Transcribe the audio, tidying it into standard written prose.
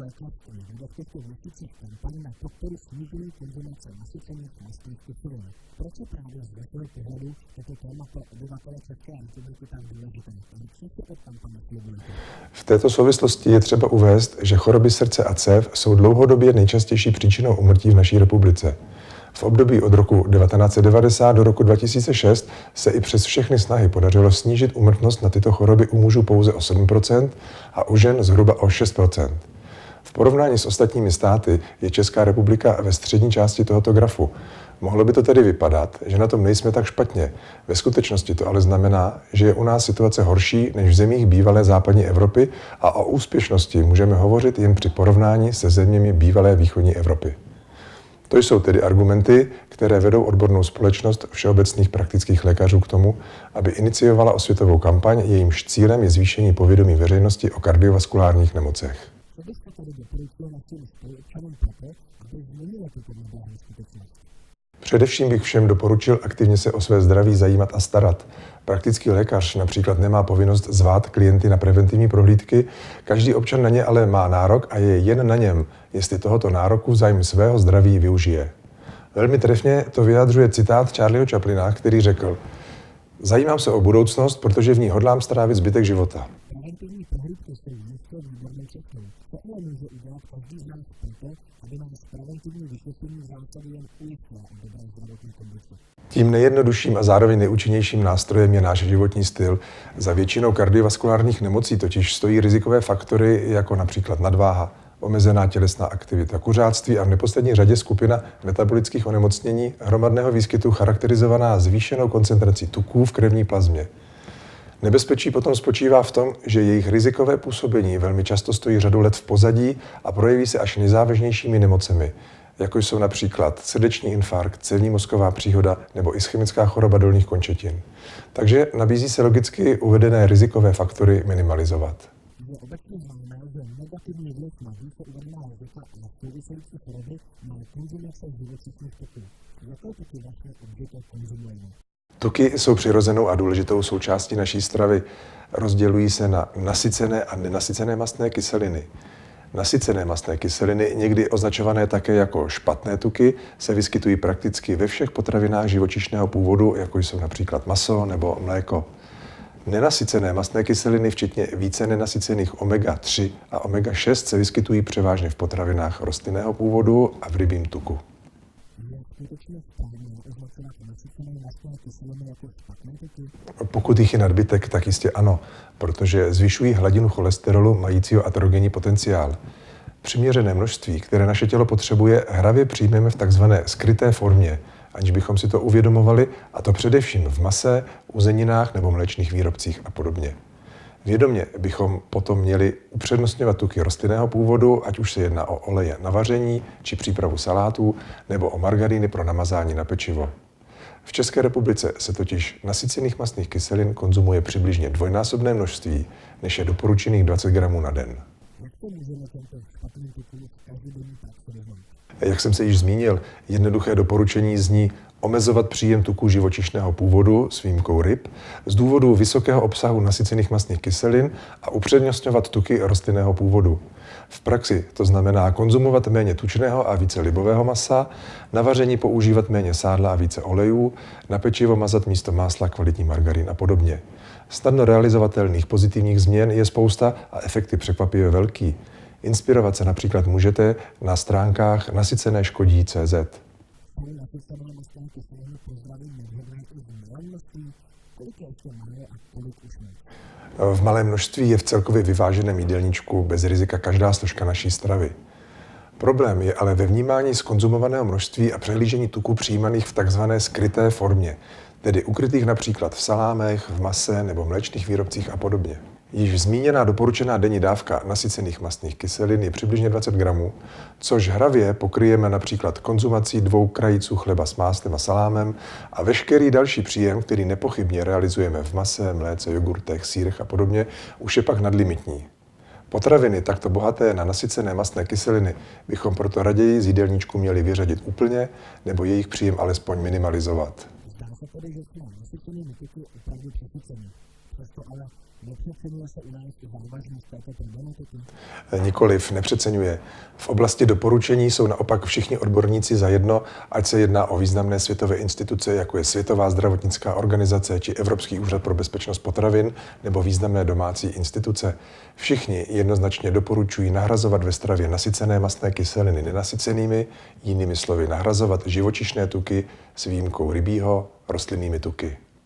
lékařství vede v těchto měsících kampaň na podporu snížení konzumace nasycených mastných kyselin. Proč je právě z vašeho pohledu toto téma pro obyvatele České republiky tak důležité? Co si od kampaně slibujete? V této souvislosti je třeba uvést, že choroby srdce a cév jsou dlouhodobě nejčastější příčinou úmrtí v naší republice. V období od roku 1990 do roku 2006 se i přes všechny snahy podařilo snížit úmrtnost na tyto choroby u mužů pouze o 7% a u žen zhruba o 6%. V porovnání s ostatními státy je Česká republika ve střední části tohoto grafu. Mohlo by to tedy vypadat, že na tom nejsme tak špatně. Ve skutečnosti to ale znamená, že je u nás situace horší než v zemích bývalé západní Evropy a o úspěšnosti můžeme hovořit jen při porovnání se zeměmi bývalé východní Evropy. To jsou tedy argumenty, které vedou odbornou společnost všeobecných praktických lékařů k tomu, aby iniciovala osvětovou kampaň, jejímž cílem je zvýšení povědomí veřejnosti o kardiovaskulárních nemocech. Co byste tedy doporučil našim spoluobčanům proto, aby změnili tuto nebláhou skutečnost? Především bych všem doporučil aktivně se o své zdraví zajímat a starat. Praktický lékař například nemá povinnost zvát klienty na preventivní prohlídky, každý občan na ně ale má nárok a je jen na něm, jestli tohoto nároku v zájmu svého zdraví využije. Velmi trefně to vyjadřuje citát Charlieho Chaplina, který řekl: "Zajímám se o budoucnost, protože v ní hodlám strávit zbytek života." Preventivní prohlídky jsou jistě výbornou cestou. Co ale může udělat každý z nás proto, aby nám preventivní vyšetření v zásadě jen ujistilo o dobré zdravotní kondici? Tím nejjednodušším a zároveň nejúčinnějším nástrojem je náš životní styl. Za většinou kardiovaskulárních nemocí totiž stojí rizikové faktory jako například nadváha, omezená tělesná aktivita, kuřáctví a v neposlední řadě skupina metabolických onemocnění hromadného výskytu charakterizovaná zvýšenou koncentrací tuků v krevní plazmě. Nebezpečí potom spočívá v tom, že jejich rizikové působení velmi často stojí řadu let v pozadí a projeví se až nejzávažnějšími nemocemi, jako jsou například srdeční infarkt, cévní mozková příhoda nebo ischemická choroba dolních končetin. Takže nabízí se logicky uvedené rizikové faktory minimalizovat. Je obecně známé, že negativní vliv na výše uvedená rizika a související choroby má konzumace živočišných tuků. Jaké tuky vlastně obvykle konzumujeme? Tuky jsou přirozenou a důležitou součástí naší stravy. Rozdělují se na nasycené a nenasycené mastné kyseliny. Nasycené mastné kyseliny, někdy označované také jako špatné tuky, se vyskytují prakticky ve všech potravinách živočišného původu, jako jsou například maso nebo mléko. Nenasycené mastné kyseliny, včetně více nenasycených omega-3 a omega-6, se vyskytují převážně v potravinách rostlinného původu a v rybím tuku. Je skutečně správně označovat nasycené mastné kyseliny jako špatné tuky? Pokud jich je nadbytek, tak jistě ano, protože zvyšují hladinu cholesterolu majícího aterogenní potenciál. Přiměřené množství, které naše tělo potřebuje, hravě přijmeme v takzvané skryté formě, aniž bychom si to uvědomovali, a to především v mase, uzeninách nebo mléčných výrobcích a podobně. Vědomě bychom potom měli upřednostňovat tuky rostlinného původu, ať už se jedná o oleje na vaření či přípravu salátů, nebo o margaríny pro namazání na pečivo. V České republice se totiž nasycených mastných kyselin konzumuje přibližně dvojnásobné množství, než je doporučených 20 gramů na den. Jak to můžeme tento špatný tuky v každodenní praxi vyhnout? Jak jsem se již zmínil, jednoduché doporučení zní omezovat příjem tuků živočišného původu s výjimkou ryb z důvodu vysokého obsahu nasycených mastných kyselin a upřednostňovat tuky rostlinného původu. V praxi to znamená konzumovat méně tučného a více libového masa, na vaření používat méně sádla a více olejů, na pečivo mazat místo másla kvalitní margarín a podobně. Snadno realizovatelných pozitivních změn je spousta a efekty překvapivě velký. Inspirovat se například můžete na stránkách nasycenéškodí.cz. Nasycené mastné kyseliny pozdravím nevhodné i v malém množství, kolik je ještě malé a kolik už ne? V malém množství je v celkově vyváženém jídelníčku bez rizika každá složka naší stravy. Problém je ale ve vnímání zkonzumovaného množství a přehlížení tuků přijímaných v takzvané skryté formě, tedy ukrytých například v salámech, v mase nebo mléčných výrobcích a podobně. Již zmíněná doporučená denní dávka nasycených mastných kyselin je přibližně 20 gramů, což hravě pokryjeme například konzumací 2 krajíců chleba s máslem a salámem a veškerý další příjem, který nepochybně realizujeme v mase, mléce, jogurtech, sýrech a podobně, už je pak nadlimitní. Potraviny takto bohaté na nasycené mastné kyseliny bychom proto raději z jídelníčku měli vyřadit úplně nebo jejich příjem alespoň minimalizovat. Zdá se tedy, že jsme nasycenými tuky opravdu přesycení. přesto ale nepřecenuje se u nás i závažnost této problematiky? Nikoliv, nepřeceňuje. V oblasti doporučení jsou naopak všichni odborníci zajedno, ať se jedná o významné světové instituce, jako je Světová zdravotnická organizace či Evropský úřad pro bezpečnost potravin nebo významné domácí instituce. Všichni jednoznačně doporučují nahrazovat ve stravě nasycené mastné kyseliny nenasycenými, jinými slovy nahrazovat živočišné tuky s výjimkou rybího rostlinnými tuky.